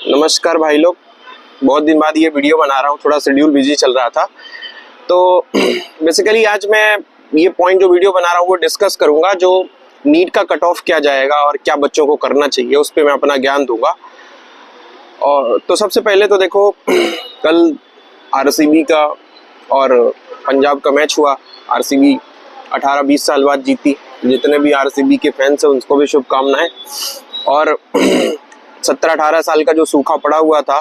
नमस्कार भाई लोग, बहुत दिन बाद ये वीडियो बना रहा हूँ। थोड़ा शेड्यूल बिजी चल रहा था तो बेसिकली आज मैं ये पॉइंट जो वीडियो बना रहा हूँ वो डिस्कस करूँगा। जो नीट का कट ऑफ क्या जाएगा और क्या बच्चों को करना चाहिए उस पर मैं अपना ज्ञान दूंगा। और तो सबसे पहले तो देखो, कल आरसीबी का और पंजाब का मैच हुआ। आरसीबी 18-20 साल बाद जीती। जितने भी आरसीबी के फैंस हैं उनको भी शुभकामनाएं। और 17-18 साल का जो सूखा पड़ा हुआ था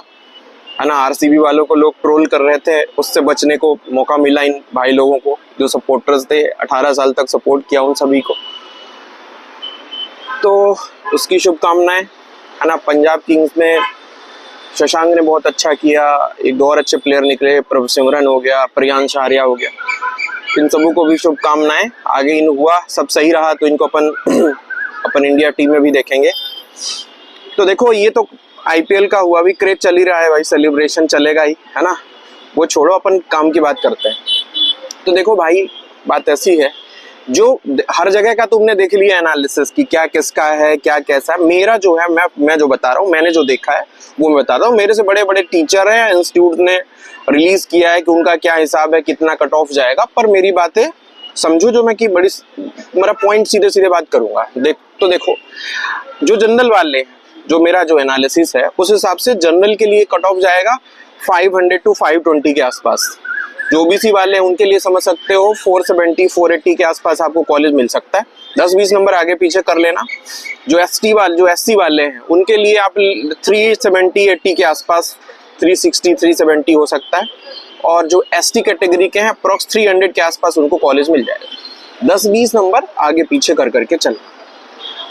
है ना, आरसीबी वालों को लोग ट्रोल कर रहे थे, उससे बचने को मौका मिला इन भाई लोगों को जो सपोर्टर्स थे। 18 साल तक सपोर्ट किया उन सभी को, तो उसकी शुभकामनाएं है ना। पंजाब किंग्स में शशांक ने बहुत अच्छा किया, एक दो और अच्छे प्लेयर निकले, प्रभ सिमरन हो गया, प्रियांश आर्या हो गया, इन सबों को भी शुभकामनाएं। आगे इन हुआ सब सही रहा तो इनको अपन इंडिया टीम में भी देखेंगे। तो देखो, ये तो आईपीएल का हुआ, भी क्रेज चल ही रहा है भाई, सेलिब्रेशन चलेगा ही है ना। वो छोड़ो, अपन काम की बात करते हैं। तो देखो भाई, बात ऐसी है, जो हर जगह का तुमने देख लिया एनालिसिस की क्या किसका है क्या कैसा है। मेरा जो है मैं जो बता रहा हूँ, मैंने जो देखा है वो मैं बता रहा हूँ। मेरे से बड़े बड़े टीचर हैं, इंस्टीट्यूट ने रिलीज किया है कि उनका क्या हिसाब है, कितना कट ऑफ जाएगा। पर मेरी बातें समझो जो मैं कि बड़ी मेरा पॉइंट सीधे सीधे बात करूंगा। देखो, जो जनरल वाले, जो मेरा जो एनालिसिस है उस हिसाब से जनरल के लिए कट ऑफ जाएगा 500 to 520 के आसपास। जो ओबीसी वाले हैं उनके लिए समझ सकते हो 470-480 के आसपास आपको कॉलेज मिल सकता है। 10-20 नंबर आगे पीछे कर लेना। जो एससी वाले हैं उनके लिए आप 370-80 के आसपास, 360-370 हो सकता है। और जो एसटी कैटेगरी के हैं अप्रॉक्स 300 के आसपास उनको कॉलेज मिल जाएगा। 10-20 नंबर आगे पीछे कर करके चलना।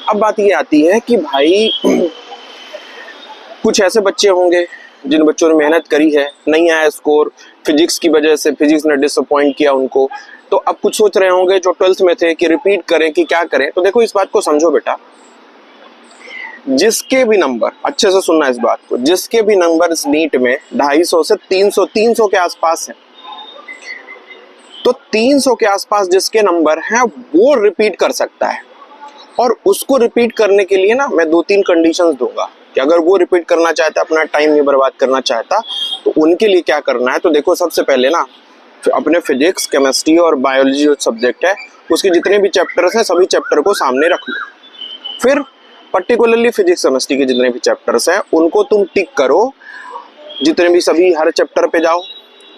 अब बात ये आती है कि भाई कुछ ऐसे बच्चे होंगे जिन बच्चों ने मेहनत करी है, नहीं आया स्कोर, फिजिक्स की वजह से, फिजिक्स ने डिसअपॉइंट किया उनको। तो अब कुछ सोच रहे होंगे जो 12th में थे कि रिपीट करें कि क्या करें। तो देखो, इस बात को समझो बेटा, जिसके भी नंबर, अच्छे से सुनना इस बात को, जिसके भी नंबर इस नीट में 250 से 300 के आसपास है, तो 300 के आसपास जिसके नंबर हैं वो रिपीट कर सकता है। और उसको रिपीट करने के लिए ना मैं 2-3 कंडीशंस दूंगा कि अगर वो रिपीट करना चाहता, अपना टाइम नहीं बर्बाद करना चाहता, तो उनके लिए क्या करना है। तो देखो, सबसे पहले ना अपने फिजिक्स, केमिस्ट्री और बायोलॉजी जो सब्जेक्ट है उसके जितने भी चैप्टर्स हैं सभी चैप्टर को सामने रख लो। फिर पर्टिकुलरली फिजिक्स केमिस्ट्री के जितने भी चैप्टर्स हैं उनको तुम टिक करो, जितने भी सभी हर चैप्टर पे जाओ।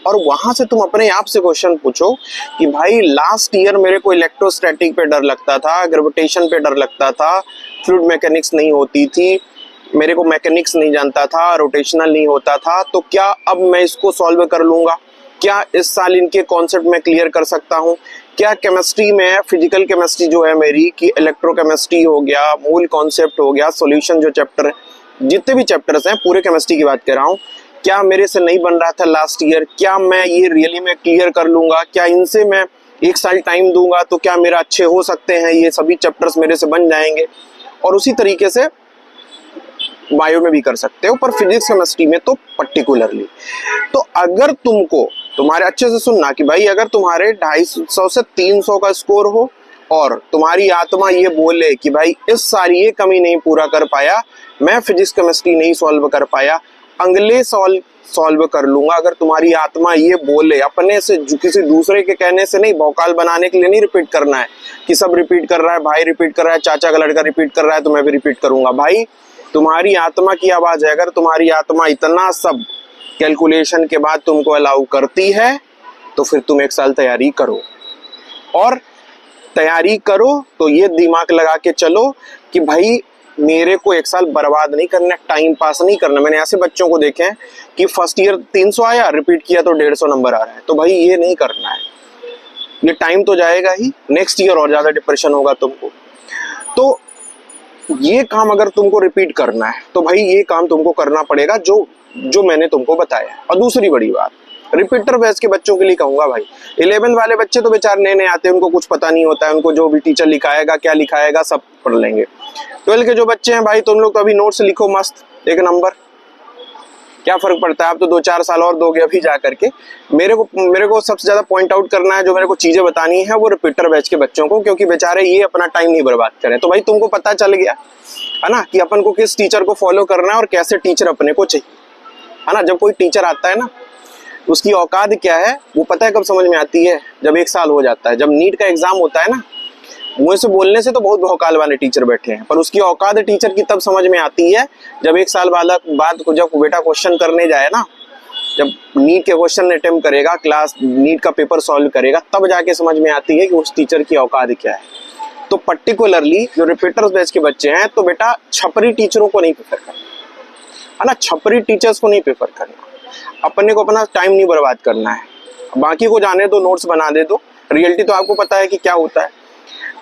और वहां से तुम अपने आप से क्वेश्चन पूछो कि भाई लास्ट ईयर मेरे को इलेक्ट्रोस्टैटिक पे डर लगता था, ग्रेविटेशन पे डर लगता था, फ्लूइड मैकेनिक्स नहीं होती थी, मेरे को मैकेनिक्स नहीं जानता था, रोटेशनल नहीं होता था, तो क्या अब मैं इसको सॉल्व कर लूंगा? क्या इस साल इनके कॉन्सेप्ट में क्लियर कर सकता हूँ? क्या केमिस्ट्री में, फिजिकल केमिस्ट्री जो है मेरी, कि इलेक्ट्रोकेमिस्ट्री हो गया, मूल कॉन्सेप्ट हो गया, सॉल्यूशन जो चैप्टर है, जितने भी चैप्टर्स हैं पूरे केमिस्ट्री की बात कर रहा हूँ, क्या मेरे से नहीं बन रहा था लास्ट ईयर, क्या मैं ये रियली में क्लियर कर लूंगा? क्या इनसे मैं 1 साल टाइम दूंगा तो क्या मेरा अच्छे हो सकते हैं, ये सभी चैप्टर्स मेरे से बन जाएंगे? और उसी तरीके से बायो में भी कर सकते हो, पर फिजिक्स केमिस्ट्री में तो पर्टिकुलरली। तो अगर तुमको, तुम्हारे अच्छे से सुनना कि भाई, अगर तुम्हारे 250 से 300 का स्कोर हो और तुम्हारी आत्मा ये बोले कि भाई इस साल ये कमी नहीं पूरा कर पाया, मैं फिजिक्स केमिस्ट्री नहीं सॉल्व कर पाया, अगले सॉल्व कर लूंगा, अगर तुम्हारी आत्मा ये बोले, अपने से किसी दूसरे के कहने से नहीं, भौकाल बनाने के लिए नहीं रिपीट करना है कि सब रिपीट कर रहा है, भाई रिपीट कर रहा है, चाचा का लड़का रिपीट कर रहा है तो मैं भी रिपीट करूंगा। भाई तुम्हारी आत्मा की आवाज है। अगर तुम्हारी आत्मा इतना सब कैलकुलेशन के बाद तुमको अलाउ करती है तो फिर तुम 1 साल तैयारी करो। और तैयारी करो तो ये दिमाग लगा के चलो कि भाई मेरे को 1 साल बर्बाद नहीं करना, टाइम पास नहीं करना। मैंने ऐसे बच्चों को देखे हैं कि फर्स्ट ईयर 300 आया, रिपीट किया तो 150 नंबर आ रहा है। तो भाई ये नहीं करना है, ये टाइम तो जाएगा ही, नेक्स्ट ईयर और ज्यादा डिप्रेशन होगा तुमको। तो ये काम अगर तुमको रिपीट करना है तो भाई ये काम तुमको करना पड़ेगा जो मैंने तुमको बताया। और दूसरी बड़ी बात, रिपीटर बैच के बच्चों के लिए कहूंगा भाई, 11th वाले बच्चे तो बेचारे नए नए आते हैं, उनको कुछ पता नहीं होता है, उनको जो भी टीचर लिखाएगा, क्या लिखाएगा सब पढ़ लेंगे। 12th के जो बच्चे हैं भाई, तुम लोग तो अभी नोट्स लिखो मस्त, 1 नंबर, क्या फर्क पड़ता है? आप तो 2-4 साल और दोगे अभी जा करके। मेरे को सबसे ज्यादा पॉइंट आउट करना है, जो मेरे को चीजें बतानी है वो रिपीटर बैच के बच्चों को, क्योंकि बेचारे ये अपना टाइम नहीं बर्बाद करें। तो भाई तुमको पता चल गया है ना, कि अपन को किस टीचर को फॉलो करना है और कैसे टीचर अपने को चाहिए, है ना। जब कोई टीचर आता है ना, उसकी औकात क्या है वो पता है कब समझ में आती है, जब 1 साल हो जाता है। जब नीट का एग्जाम होता है ना, मुंह से बोलने से तो बहुत भौकाल वाले टीचर बैठे हैं, पर उसकी औकात टीचर की तब समझ में आती है जब 1 साल बाद को जब बेटा क्वेश्चन करने जाए ना, जब नीट के क्वेश्चन अटेम्प्ट करेगा, क्लास नीट का पेपर सॉल्व करेगा, तब जाके समझ में आती है कि उस टीचर की औकात क्या है। तो पर्टिकुलरली जो रिपीटर्स बैच के बच्चे हैं, तो बेटा छपरी टीचरों को नहीं प्रेफर करना, है ना, छपरी टीचर्स को नहीं प्रेफर करना। अपने को अपना टाइम नहीं बर्बाद करना है, बाकी को जाने दो, नोट्स बना दे दो, रियलिटी तो आपको पता है कि क्या होता है।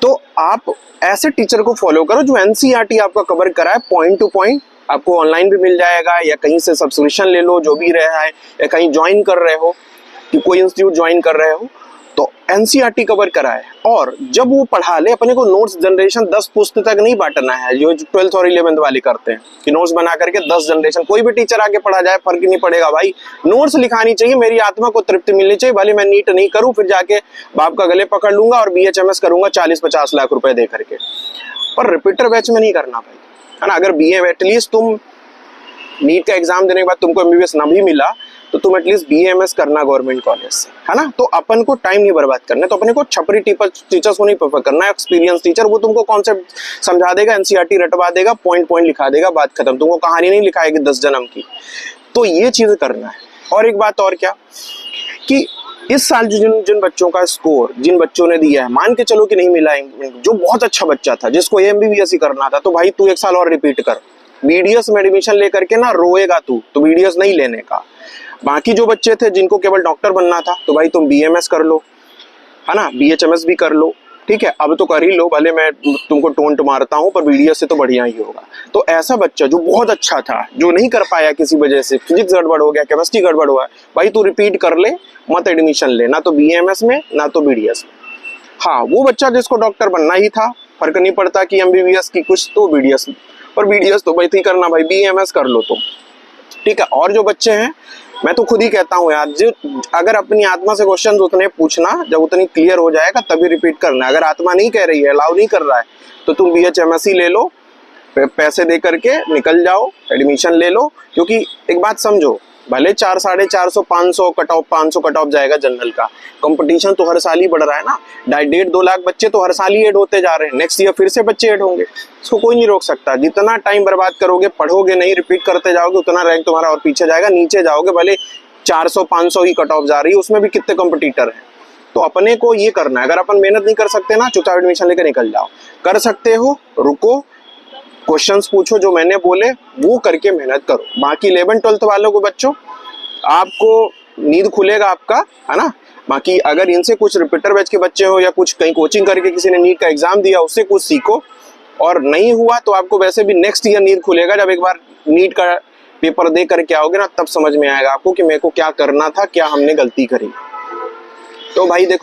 तो आप ऐसे टीचर को फॉलो करो जो एनसीईआरटी आपका कवर कराए पॉइंट टू पॉइंट। आपको ऑनलाइन भी मिल जाएगा या कहीं से सब्सक्रिप्शन ले लो, जो भी रहा है, या कहीं ज्वाइन कर रहे हो कि कोई इंस्टीट्यूट ज्वाइन कर रहे हो, तो एनसीईआरटी कवर कराए। और जब वो पढ़ा ले, अपने को नोट्स जनरेशन 10 पुस्तक तक नहीं बांटना है जो 12th और 11th वाले करते हैं कि नोट्स बना करके 10 जनरेशन। कोई भी टीचर आगे पढ़ा जाए फर्क नहीं पड़ेगा भाई, नोट्स लिखानी चाहिए, मेरी आत्मा को तृप्ति मिलनी चाहिए। भले मैं नीट नहीं करूं, फिर जाके बाप का गले पकड़ लूंगा और बीएचएमएस करूंगा 40-50 लाख रुपए दे करके, पर रिपीटर बैच में नहीं करना भाई, है ना। अगर बीए एटलीस्ट तुम नीट का एग्जाम देने के बाद तुमको एमबीबीएस ना भी मिला तो तुम एटलीस्ट बीएमएस करना गवर्नमेंट कॉलेज से, है ना। तो अपन को टाइम नहीं बर्बाद करना है, तो अपने को छपरी टीचर्स को नहीं प्रेफर करना है। एक्सपीरियंस टीचर, वो तुमको कॉन्सेप्ट समझा देगा, एनसीईआरटी रटवा देगा, पॉइंट पॉइंट लिखा देगा, बात खत्म, तुमको कहानी नहीं लिखाएगी 10 जन्म की। तो ये चीज करना है। और एक बात और क्या कि इस साल जिन बच्चों का स्कोर जिन बच्चों ने दिया है, मान के चलो कि नहीं मिला, जो बहुत अच्छा बच्चा था जिसको एमबीबीएस ही करना था, तो भाई तू 1 साल और रिपीट कर, बीडीएस में एडमिशन लेकर के ना रोएगा तू, तो बीडीएस नहीं लेने का। बाकी जो बच्चे थे जिनको केवल डॉक्टर बनना था, तो भाई तुम बीएमएस कर लो, है ना, बीएचएमएस भी कर लो, ठीक है, अब तो कर ही लो, भले मैं तुमको टोंट मारता हूं, पर बीडीएस से तो बढ़िया ही होगा। तो ऐसा बच्चा जो बहुत अच्छा था, जो नहीं कर पाया किसी वजह से, फिजिक्स गड़बड़ हो गया, केमिस्ट्री गड़बड़ हुआ, भाई तू रिपीट कर ले, मत एडमिशन ले, ना तो बीएमएस में ना तो बीडीएस में। हाँ, वो बच्चा जिसको डॉक्टर बनना ही था, फर्क नहीं पड़ता कि एमबीबीएस की कुछ तो बीडीएस में, पर बीडीएस तो भाई करना, भाई बीएमएस कर लो तुम, ठीक है। और जो बच्चे हैं, मैं तो खुद ही कहता हूँ यार, जो अगर अपनी आत्मा से क्वेश्चन उतने पूछना, जब उतनी क्लियर हो जाएगा तभी रिपीट करना। अगर आत्मा नहीं कह रही है, अलाउ नहीं कर रहा है, तो तुम बीएचएमएस ही ले लो, पैसे दे करके निकल जाओ, एडमिशन ले लो। क्योंकि एक बात समझो, भले 400, 450, 500 कट ऑफ जाएगा जनरल का, कंपटीशन तो हर साल ही बढ़ रहा है ना। 1.5-2 लाख बच्चे तो हर साल ही ऐड होते जा रहे हैं, नेक्स्ट ईयर फिर से बच्चे ऐड होंगे, इसको कोई नहीं रोक सकता। जितना टाइम बर्बाद करोगे, पढ़ोगे नहीं, रिपीट करते जाओगे, उतना रैंक तुम्हारा और पीछे जाएगा, नीचे जाओगे। भले 400-500 ही कट ऑफ जा रही है, उसमें भी कितने कंपटीटर हैं। तो अपने को ये करना है, अगर अपन मेहनत नहीं कर सकते ना, चुपचाप एडमिशन लेकर निकल जाओ। कर सकते हो, रुको, क्वेश्चंस पूछो जो मैंने बोले, वो करके मेहनत करो। बाकी 11th-12th वालों को बच्चों, आपको नींद खुलेगा आपका, है ना। बाकी अगर इनसे कुछ रिपीटर बैच के बच्चे हो या कुछ कहीं कोचिंग करके किसी ने नीट का एग्जाम दिया, उससे कुछ सीखो, और नहीं हुआ तो आपको वैसे भी नेक्स्ट ईयर नींद खुलेगा। जब एक बार नीट का पेपर दे करके आओगे ना, तब समझ में आएगा आपको कि मेरे को क्या करना था, क्या हमने गलती करी। तो भाई देखो,